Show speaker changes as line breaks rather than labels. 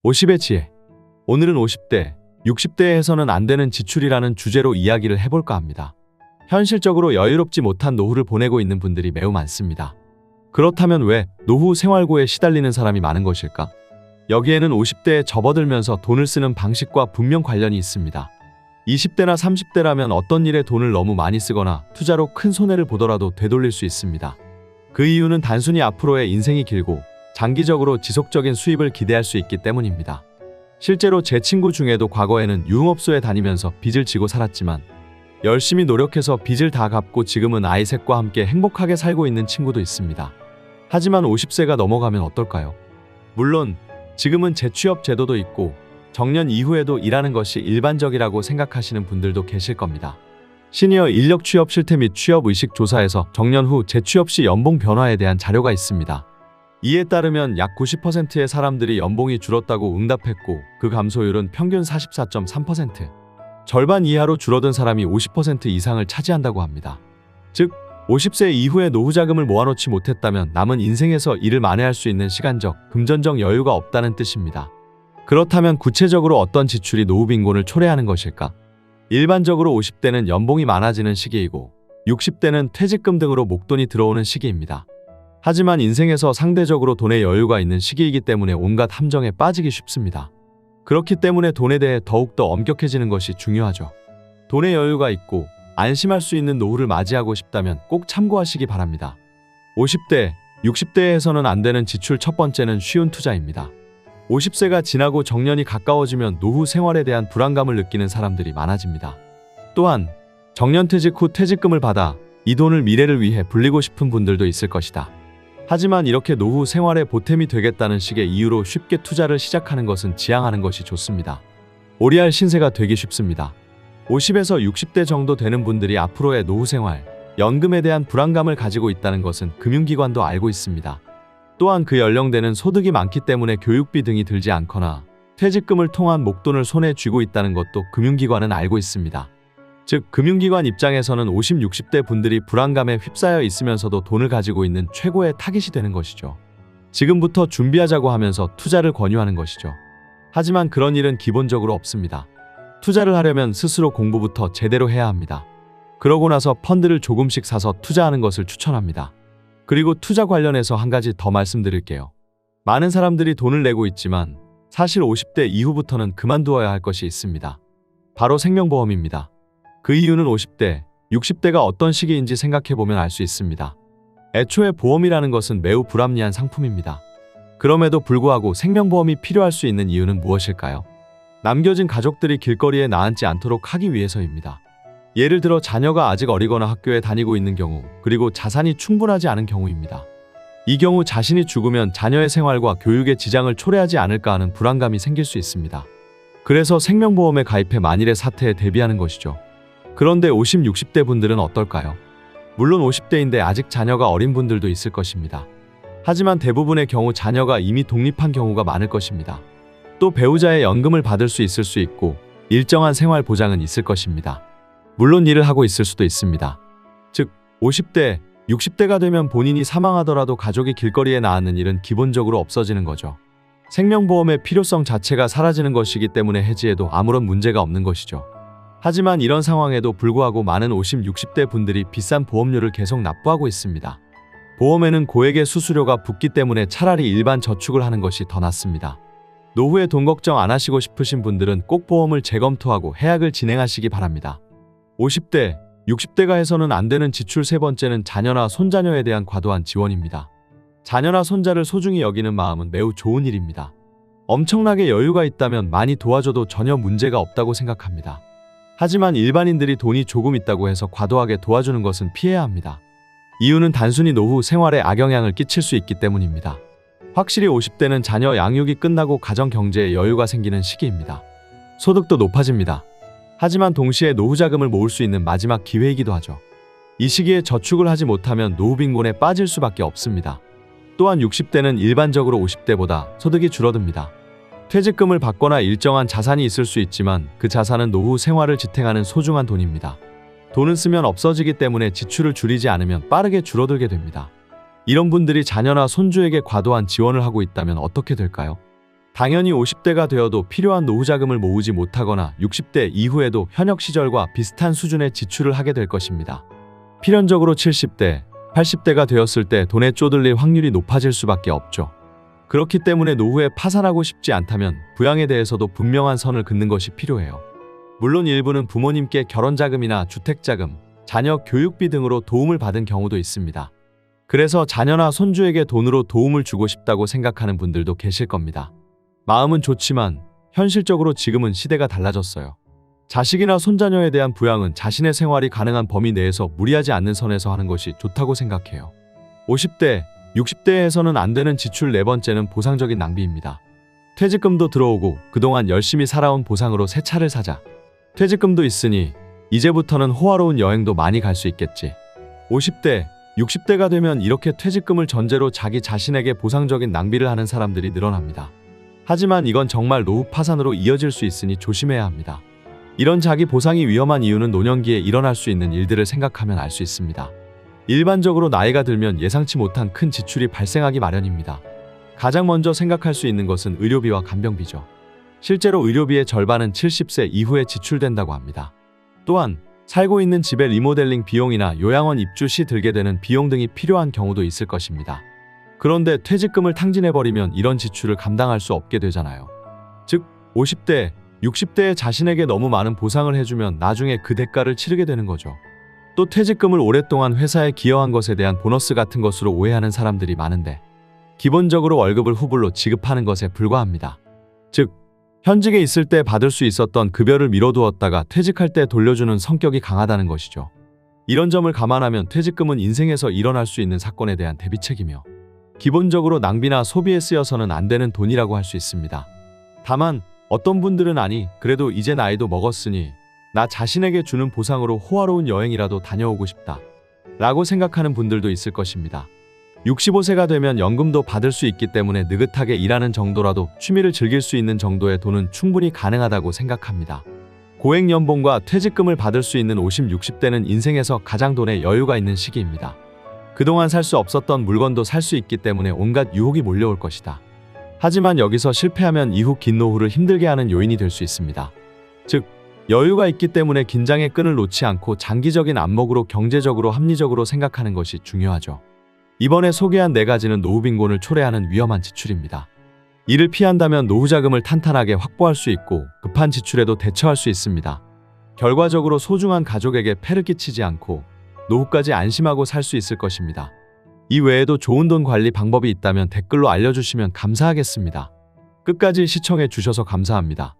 50의 지혜. 오늘은 50대, 60대에 해서는 안 되는 지출이라는 주제로 이야기를 해볼까 합니다. 현실적으로 여유롭지 못한 노후를 보내고 있는 분들이 매우 많습니다. 그렇다면 왜 노후 생활고에 시달리는 사람이 많은 것일까? 여기에는 50대에 접어들면서 돈을 쓰는 방식과 분명 관련이 있습니다. 20대나 30대라면 어떤 일에 돈을 너무 많이 쓰거나 투자로 큰 손해를 보더라도 되돌릴 수 있습니다. 그 이유는 단순히 앞으로의 인생이 길고 장기적으로 지속적인 수입을 기대할 수 있기 때문입니다. 실제로 제 친구 중에도 과거에는 유흥업소에 다니면서 빚을 지고 살았지만 열심히 노력해서 빚을 다 갚고 지금은 아이 셋과 함께 행복하게 살고 있는 친구도 있습니다. 하지만 50세가 넘어가면 어떨까요? 물론 지금은 재취업 제도도 있고 정년 이후에도 일하는 것이 일반적이라고 생각하시는 분들도 계실 겁니다. 시니어 인력 취업 실태 및 취업 의식 조사에서 정년 후 재취업 시 연봉 변화에 대한 자료가 있습니다. 이에 따르면 약 90%의 사람들이 연봉이 줄었다고 응답했고 그 감소율은 평균 44.3%, 절반 이하로 줄어든 사람이 50% 이상을 차지한다고 합니다. 즉, 50세 이후에 노후 자금을 모아놓지 못했다면 남은 인생에서 일을 만회할 수 있는 시간적, 금전적 여유가 없다는 뜻입니다. 그렇다면 구체적으로 어떤 지출이 노후 빈곤을 초래하는 것일까? 일반적으로 50대는 연봉이 많아지는 시기이고 60대는 퇴직금 등으로 목돈이 들어오는 시기입니다. 하지만 인생에서 상대적으로 돈의 여유가 있는 시기이기 때문에 온갖 함정에 빠지기 쉽습니다. 그렇기 때문에 돈에 대해 더욱더 엄격해지는 것이 중요하죠. 돈의 여유가 있고 안심할 수 있는 노후를 맞이하고 싶다면 꼭 참고하시기 바랍니다. 50대, 60대에서는 안 되는 지출 첫 번째는 쉬운 투자입니다. 50세가 지나고 정년이 가까워지면 노후 생활에 대한 불안감을 느끼는 사람들이 많아집니다. 또한 정년퇴직 후 퇴직금을 받아 이 돈을 미래를 위해 불리고 싶은 분들도 있을 것이다. 하지만 이렇게 노후 생활에 보탬이 되겠다는 식의 이유로 쉽게 투자를 시작하는 것은 지양하는 것이 좋습니다. 오리알 신세가 되기 쉽습니다. 50에서 60대 정도 되는 분들이 앞으로의 노후 생활, 연금에 대한 불안감을 가지고 있다는 것은 금융기관도 알고 있습니다. 또한 그 연령대는 소득이 많기 때문에 교육비 등이 들지 않거나 퇴직금을 통한 목돈을 손에 쥐고 있다는 것도 금융기관은 알고 있습니다. 즉, 금융기관 입장에서는 50, 60대 분들이 불안감에 휩싸여 있으면서도 돈을 가지고 있는 최고의 타깃이 되는 것이죠. 지금부터 준비하자고 하면서 투자를 권유하는 것이죠. 하지만 그런 일은 기본적으로 없습니다. 투자를 하려면 스스로 공부부터 제대로 해야 합니다. 그러고 나서 펀드를 조금씩 사서 투자하는 것을 추천합니다. 그리고 투자 관련해서 한 가지 더 말씀드릴게요. 많은 사람들이 돈을 내고 있지만 사실 50대 이후부터는 그만두어야 할 것이 있습니다. 바로 생명보험입니다. 그 이유는 50대, 60대가 어떤 시기인지 생각해보면 알 수 있습니다. 애초에 보험이라는 것은 매우 불합리한 상품입니다. 그럼에도 불구하고 생명보험이 필요할 수 있는 이유는 무엇일까요? 남겨진 가족들이 길거리에 나앉지 않도록 하기 위해서입니다. 예를 들어 자녀가 아직 어리거나 학교에 다니고 있는 경우, 그리고 자산이 충분하지 않은 경우입니다. 이 경우 자신이 죽으면 자녀의 생활과 교육에 지장을 초래하지 않을까 하는 불안감이 생길 수 있습니다. 그래서 생명보험에 가입해 만일의 사태에 대비하는 것이죠. 그런데 50, 60대 분들은 어떨까요? 물론 50대인데 아직 자녀가 어린 분들도 있을 것입니다. 하지만 대부분의 경우 자녀가 이미 독립한 경우가 많을 것입니다. 또 배우자의 연금을 받을 수 있을 수 있고 일정한 생활 보장은 있을 것입니다. 물론 일을 하고 있을 수도 있습니다. 즉, 50대, 60대가 되면 본인이 사망하더라도 가족이 길거리에 나앉는 일은 기본적으로 없어지는 거죠. 생명보험의 필요성 자체가 사라지는 것이기 때문에 해지해도 아무런 문제가 없는 것이죠. 하지만 이런 상황에도 불구하고 많은 50, 60대 분들이 비싼 보험료를 계속 납부하고 있습니다. 보험에는 고액의 수수료가 붙기 때문에 차라리 일반 저축을 하는 것이 더 낫습니다. 노후에 돈 걱정 안 하시고 싶으신 분들은 꼭 보험을 재검토하고 해약을 진행하시기 바랍니다. 50대, 60대가 해서는 안 되는 지출 세 번째는 자녀나 손자녀에 대한 과도한 지원입니다. 자녀나 손자를 소중히 여기는 마음은 매우 좋은 일입니다. 엄청나게 여유가 있다면 많이 도와줘도 전혀 문제가 없다고 생각합니다. 하지만 일반인들이 돈이 조금 있다고 해서 과도하게 도와주는 것은 피해야 합니다. 이유는 단순히 노후 생활에 악영향을 끼칠 수 있기 때문입니다. 확실히 50대는 자녀 양육이 끝나고 가정 경제에 여유가 생기는 시기입니다. 소득도 높아집니다. 하지만 동시에 노후 자금을 모을 수 있는 마지막 기회이기도 하죠. 이 시기에 저축을 하지 못하면 노후 빈곤에 빠질 수밖에 없습니다. 또한 60대는 일반적으로 50대보다 소득이 줄어듭니다. 퇴직금을 받거나 일정한 자산이 있을 수 있지만 그 자산은 노후 생활을 지탱하는 소중한 돈입니다. 돈은 쓰면 없어지기 때문에 지출을 줄이지 않으면 빠르게 줄어들게 됩니다. 이런 분들이 자녀나 손주에게 과도한 지원을 하고 있다면 어떻게 될까요? 당연히 50대가 되어도 필요한 노후 자금을 모으지 못하거나 60대 이후에도 현역 시절과 비슷한 수준의 지출을 하게 될 것입니다. 필연적으로 70대, 80대가 되었을 때 돈에 쪼들릴 확률이 높아질 수밖에 없죠. 그렇기 때문에 노후에 파산하고 싶지 않다면 부양에 대해서도 분명한 선을 긋는 것이 필요해요. 물론 일부는 부모님께 결혼자금이나 주택자금, 자녀 교육비 등으로 도움을 받은 경우도 있습니다. 그래서 자녀나 손주에게 돈으로 도움을 주고 싶다고 생각하는 분들도 계실 겁니다. 마음은 좋지만 현실적으로 지금은 시대가 달라졌어요. 자식이나 손자녀에 대한 부양은 자신의 생활이 가능한 범위 내에서 무리하지 않는 선에서 하는 것이 좋다고 생각해요. 50대, 60대에서는 안 되는 지출 네 번째는 보상적인 낭비입니다. 퇴직금도 들어오고 그동안 열심히 살아온 보상으로 새 차를 사자. 퇴직금도 있으니 이제부터는 호화로운 여행도 많이 갈 수 있겠지. 50대, 60대가 되면 이렇게 퇴직금을 전제로 자기 자신에게 보상적인 낭비를 하는 사람들이 늘어납니다. 하지만 이건 정말 노후 파산으로 이어질 수 있으니 조심해야 합니다. 이런 자기 보상이 위험한 이유는 노년기에 일어날 수 있는 일들을 생각하면 알 수 있습니다. 일반적으로 나이가 들면 예상치 못한 큰 지출이 발생하기 마련입니다. 가장 먼저 생각할 수 있는 것은 의료비와 간병비죠. 실제로 의료비의 절반은 70세 이후에 지출된다고 합니다. 또한 살고 있는 집의 리모델링 비용이나 요양원 입주 시 들게 되는 비용 등이 필요한 경우도 있을 것입니다. 그런데 퇴직금을 탕진해버리면 이런 지출을 감당할 수 없게 되잖아요. 즉 50대, 60대에 자신에게 너무 많은 보상을 해주면 나중에 그 대가를 치르게 되는 거죠. 또 퇴직금을 오랫동안 회사에 기여한 것에 대한 보너스 같은 것으로 오해하는 사람들이 많은데 기본적으로 월급을 후불로 지급하는 것에 불과합니다. 즉 현직에 있을 때 받을 수 있었던 급여를 미뤄두었다가 퇴직할 때 돌려주는 성격이 강하다는 것이죠. 이런 점을 감안하면 퇴직금은 인생에서 일어날 수 있는 사건에 대한 대비책이며 기본적으로 낭비나 소비에 쓰여서는 안 되는 돈이라고 할 수 있습니다. 다만 어떤 분들은 아니 그래도 이제 나이도 먹었으니 나 자신에게 주는 보상으로 호화로운 여행이라도 다녀오고 싶다 라고 생각하는 분들도 있을 것입니다. 65세가 되면 연금도 받을 수 있기 때문에 느긋하게 일하는 정도라도 취미를 즐길 수 있는 정도의 돈은 충분히 가능하다고 생각합니다. 고액연봉과 퇴직금을 받을 수 있는 50, 60대는 인생에서 가장 돈에 여유가 있는 시기입니다. 그동안 살 수 없었던 물건도 살 수 있기 때문에 온갖 유혹이 몰려올 것이다. 하지만 여기서 실패하면 이후 긴 노후를 힘들게 하는 요인이 될 수 있습니다. 즉, 여유가 있기 때문에 긴장의 끈을 놓지 않고 장기적인 안목으로 경제적으로 합리적으로 생각하는 것이 중요하죠. 이번에 소개한 4가지는 노후 빈곤을 초래하는 위험한 지출입니다. 이를 피한다면 노후 자금을 탄탄하게 확보할 수 있고 급한 지출에도 대처할 수 있습니다. 결과적으로 소중한 가족에게 폐를 끼치지 않고 노후까지 안심하고 살 수 있을 것입니다. 이 외에도 좋은 돈 관리 방법이 있다면 댓글로 알려주시면 감사하겠습니다. 끝까지 시청해 주셔서 감사합니다.